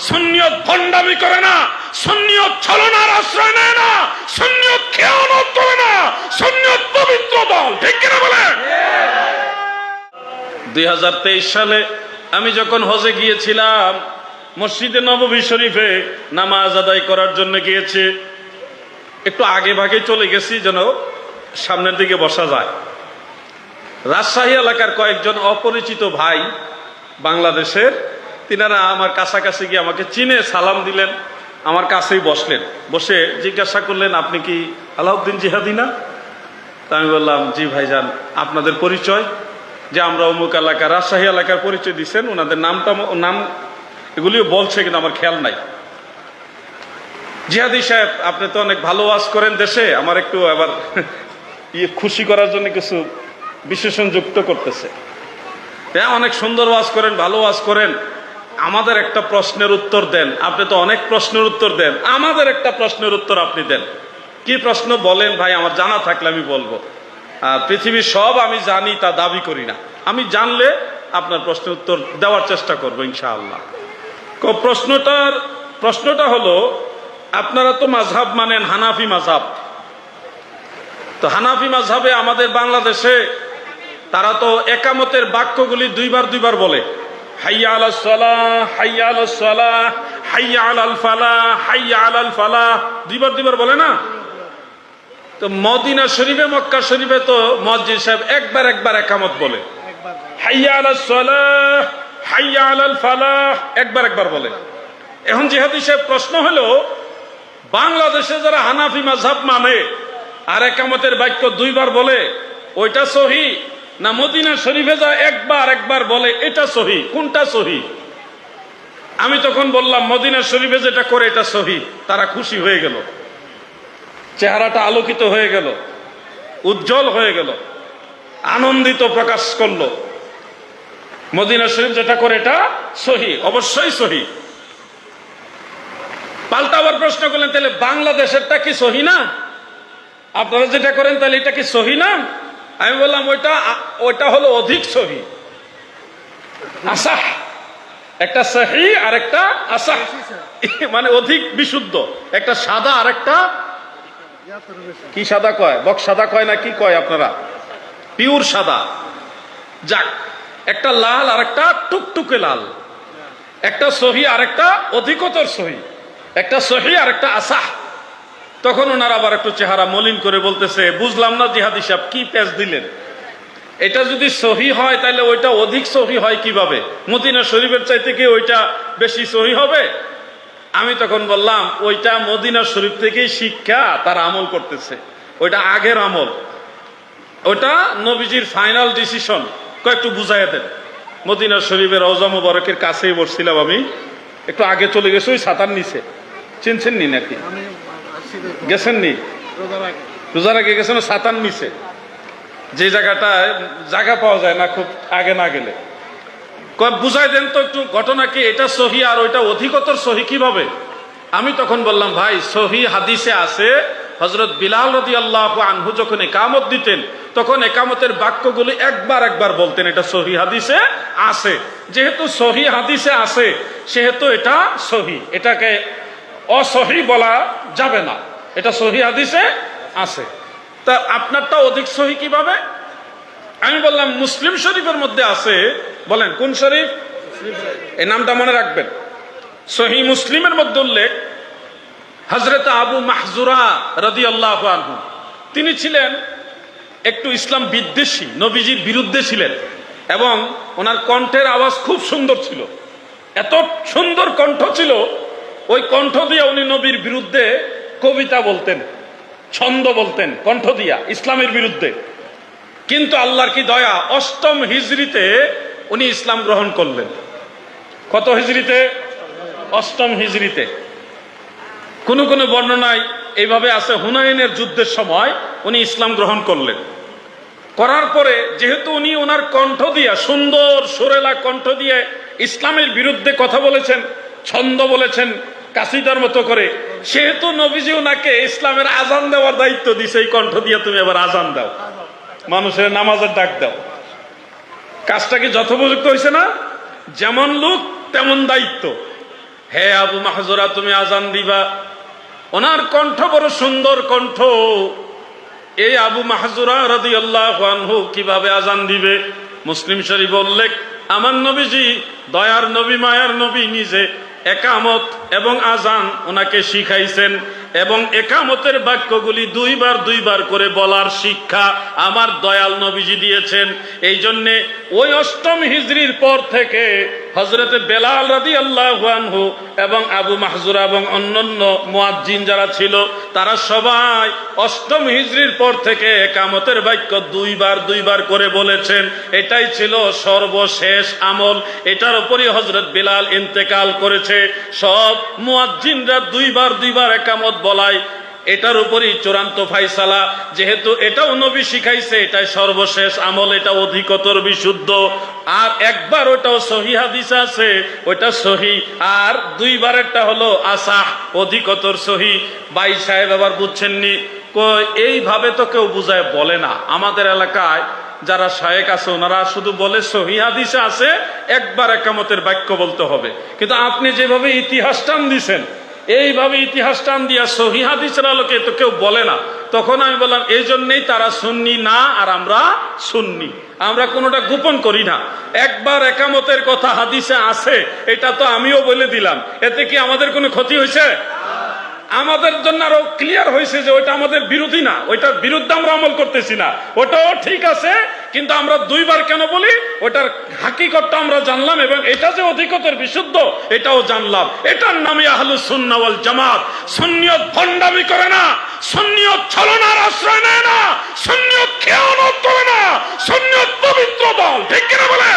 সুন্নিয়ত ভণ্ডামি করে না, সুন্নিয়ত ছলনার আশ্রয় নেয় না, সুন্নিয়ত খেয়ানত করে না, সুন্নিয়ত পবিত্র দল। ঠিক কিনা বলেন? 2023 সালে আমি যখন হজে গিয়েছিলাম, মসজিদে নববী শরীফে নামাজ আদায় করার জন্য গিয়েছি। একটু আগে ভাগে চলে গেছি যেন সামনের দিকে বসা যায়। রাজশাহী এলাকার কয়েকজন অপরিচিত ভাই বাংলাদেশের, তিনারা আমার কাছাকাছি গিয়ে আমাকে চিনে সালাম দিলেন, আমার কাছেই বসলেন। বসে জিজ্ঞাসা করলেন, আপনি কি আলাউদ্দিন জিহাদি না? তা আমি বললাম, জি ভাইজান। আপনাদের পরিচয়? যে আমরা অমুক এলাকা, রাজশাহী এলাকার পরিচয় দিচ্ছেন। ওনাদের নাম এগুলিও বলছে, কিন্তু আমার খেয়াল নাই। জিহাদি সাহেব, আপনি তো অনেক ভালো ওয়াজ করেন দেশে, আমার একটু আবার খুশি করার জন্য কিছু বিশেষণ যুক্ত করতেছে। হ্যাঁ, অনেক সুন্দর ওয়াজ করেন, ভালো ওয়াজ করেন, আমাদের একটা প্রশ্নের উত্তর দেন। আপনি তো অনেক প্রশ্নের উত্তর দেন, আমাদের একটা প্রশ্নের উত্তর আপনি দেন। কি প্রশ্ন বলেন ভাই? আমার জানা থাকলে আমি বলবো। পৃথিবীর সব আমি জানি তা দাবি করি না, আমি জানলে আপনার প্রশ্নের উত্তর দেওয়ার চেষ্টা করবো ইনশাআল্লাহ। প্রশ্নটা হলো, আপনারা তো মাযহাব মানেন হানাফি মাযহাব। তো হানাফি মাযহাবে আমাদের বাংলাদেশে তারা তো একামতের বাক্যগুলি দুইবার বলে। হাইয়া আলাস সালাহ, হাইয়া আলাস সালাহ, হাইয়া আলাল ফালাহ, হাইয়া আলাল ফালাহ, দুইবার বলে না? তো মদিনা শরীফে, মক্কা শরীফে তো মুয়াজ্জিন সাহেব একবার একামত বলে, হাইয়া আলাস সালাহ, হাইয়া আলাল ফালাহ, একবার বলে। এখন জিহাদি সাহেব, প্রশ্ন হলো, বাংলাদেশে যারা হানাফি মাযহাব মানে আর একামতের বাক্য দুইবার বলে, ওইটা সহি না মদিনা শরীফে যা একবার বলে এটা সহি? কোনটা সহি? আমি তখন বললাম, মদিনা শরীফে যেটা করে এটা সহি। তারা খুশি হয়ে গেল, চেহারাটা আলোকিত হয়ে গেল, উজ্জ্বল হয়ে গেল, আনন্দিত প্রকাশ করলো। মদিনা শরীফ যেটা করে এটা সহি, অবশ্যই সহি। পাল্টা আবার প্রশ্ন করলেন, তাহলে বাংলাদেশেরটা কি সহি না? আপনারা যেটা করেন তাহলে এটা কি সহি না? আমি বললাম, ওইটা হলো অধিক সহি। আসাহ, একটা সহি আর একটা আসাহ, মানে অধিক বিশুদ্ধ। একটা সাদা আর একটা কি সাদা কয়, বক সাদা কয় না কি কয় আপনারা? পিওর সাদা। যাক, একটা লাল আর একটা টুকটুকে লাল, একটা সহি আর একটা অধিকতর সহি, একটা সহি আর একটা আসাহ। তখন ওনারা আবার একটু চেহারা মলিন করে বলতেছে, বুঝলাম না জিহাদি সাহেব, কি পেঁচ দিলেন? এটা যদি সহি হয় তাহলে ওইটা অধিক সহি হয় কিভাবে? মদিনা শরীফের চাইতে কি ওইটা বেশি সহি হবে? আমি তখন বললাম, ওইটা মদিনা শরীফ থেকেই শিক্ষা, তার আমল করতেছে, ওইটা আগের আমল, ওইটা নবীজির ফাইনাল ডিসিশন। একটু বুঝাইয়া দেন। মদিনা শরীফের রওজা মুবারকের কাছেই বসছিলাম আমি, একটু আগে চলে গেছে ওই ছাতার নিচে। চিনছেন নি নাকি? গেছেন নি? রোজার আগে গেছেন ছাতার নিচে, যে জায়গাটায় জায়গা পাওয়া যায় না খুব আগে না গেলে। বুঝাই দেন তো একটু, ঘটনা কি? এটা সহি আর ওইটা অধিকতর সহি কিভাবে? আমি তখন বললাম, ভাই সহি হাদিসে আছে, হযরত বিলাল রাদিয়াল্লাহু আনহু যখন ইকামত দিতেন তখন ইকামতের বাক্যগুলি একবার বলতেন, এটা সহি হাদিসে আছে। যেহেতু সহি হাদিসে আছে সেহেতু এটা সহি, এটাকে অসহি বলা যাবে না, এটা সহি হাদিসে আছে। তা আপনারটা অধিক সহি কিভাবে? আমি বললাম, মুসলিম শরীফের মধ্যে আছে। বলেন কোন শরীফ? এই নামটা মনে রাখবেন। সহি মুসলিমের মধ্যে উল্লেখ, হযরত আবু মাহজুরা রাদিয়াল্লাহু আনহু, তিনি ছিলেন একটু ইসলাম বিদ্বেষী, নবীজির বিরুদ্ধে ছিলেন, এবং ওনার কণ্ঠের আওয়াজ খুব সুন্দর ছিল। এত সুন্দর কণ্ঠ ছিল, ওই কণ্ঠ দিয়ে উনি নবীর বিরুদ্ধে কবিতা বলতেন, ছন্দ বলতেন, কণ্ঠ দিয়া ইসলামের বিরুদ্ধে। কিন্তু আল্লাহর কি দয়া, 8ম হিজরিতে উনি ইসলাম গ্রহণ করলেন। কত হিজরিতে? 8ম হিজরিতে। কোন বর্ণনায় এইভাবে আছে, হুনাইনের যুদ্ধের সময় উনি ইসলাম গ্রহণ করলেন। করার পরে যেহেতু উনি ওনার কণ্ঠ দিয়া, সুন্দর সুরেলা কণ্ঠ দিয়ে ইসলামের বিরুদ্ধে কথা বলেছেন, ছন্দ বলেছেন কাসিদার মতো করে, সেহেতু নবীজি ওনাকে ইসলামের আজান দেওয়ার দায়িত্ব দিছে। এই কণ্ঠ দিয়ে তুমি এবার আজান দাও, মানুষের নামাজের ডাক দাও। কাজটা কি যথোপযুক্ত হয়েছে না? যেমন লোক তেমন দায়িত্ব। হে আবু মাহজুরা তুমি আজান দিবা। ওনার কণ্ঠ বড় সুন্দর কণ্ঠ। এই আবু মাহজুরা রাদিয়াল্লাহু আনহু কিভাবে আজান দিবে? মুসলিম শরীফ উল্লেখ, আমার নবীজি দয়ার নবী মায়ার নবী নিজে একামত এবং আজান ওনাকে শিখাইছেন, এবং একামতের বাক্যগুলি দুইবার করে বলার শিক্ষা আমার দয়াল নবীজি দিয়েছেন। এই জন্যে ওই 8ম হিজরির পর থেকে হযরতে বেলাল রাদিয়াল্লাহু আনহু এবং আবু মাহজুরা এবং অন্যান্য মুয়াজ্জিন যারা ছিল তারা সবাই 8ম হিজরির পর থেকে একামতের বাক্য দুইবার করে বলেছেন। এটাই ছিল সর্বশেষ আমল। এটার উপরই হযরত বেলাল ইন্তেকাল করেছে। সব মুয়াজ্জিনরা দুইবার একামত বলায় এটার উপরই চূড়ান্ত ফায়সালা। যেহেতু এটাও নবী শিখাইছে, এটাই সর্বশেষ আমল, এটা অধিকতর বিশুদ্ধ। আর একবার ওটাও সহি হাদিস আছে, ওইটা সহি, আর দুইবারেরটা হলো আসাহ, অধিকতর সহি। ভাই সাহেব আবার বুঝছেননি, এইভাবে তো কেউ বুঝায় বলে না। আমাদের এলাকায় যারা শায়েখ আছে ওনারা শুধু বলে সহি হাদিসে আছে একবার একামতের বাক্য বলতে হবে, কিন্তু আপনি যেভাবে ইতিহাস টান দিছেন, এইভাবে ইতিহাস টান দিয়া সহি হাদিসের আলোকে তো কেউ বলে না। তখন আমি বললাম এই জন্যই তারা সুন্নি না আর আমরা সুন্নি, আমরা কোনোটা গোপন করি না। একবার একামতের কথা হাদিসে আছে, এটা তো আমিও বলে দিলাম, এতে কি আমাদের কোনো ক্ষতি হয়েছে? আমাদের জন্য আরো ক্লিয়ার হয়েছে যে ওইটা আমাদের বিরোধী না, ওইটার বিরুদ্ধে আমরা আমল করতেছি না, ওটাও ঠিক আছে। কিন্তু আমরা দুইবার কেন বলি, ওটার হাকিকতটা আমরা জানলাম, এবং এটা যে অধিকতর বিশুদ্ধ এটাও জানলাম। এটার নামে আহলুস সুন্নাহ ওয়াল জামাত। সুন্নিয়ত ভণ্ডামি করে না, সুন্নিয়ত ছলনার আশ্রয় নেয় না, সুন্নিয়ত খেয়ানত করে না, সুন্নিয়ত পবিত্র দল। ঠিক কিনা বলে?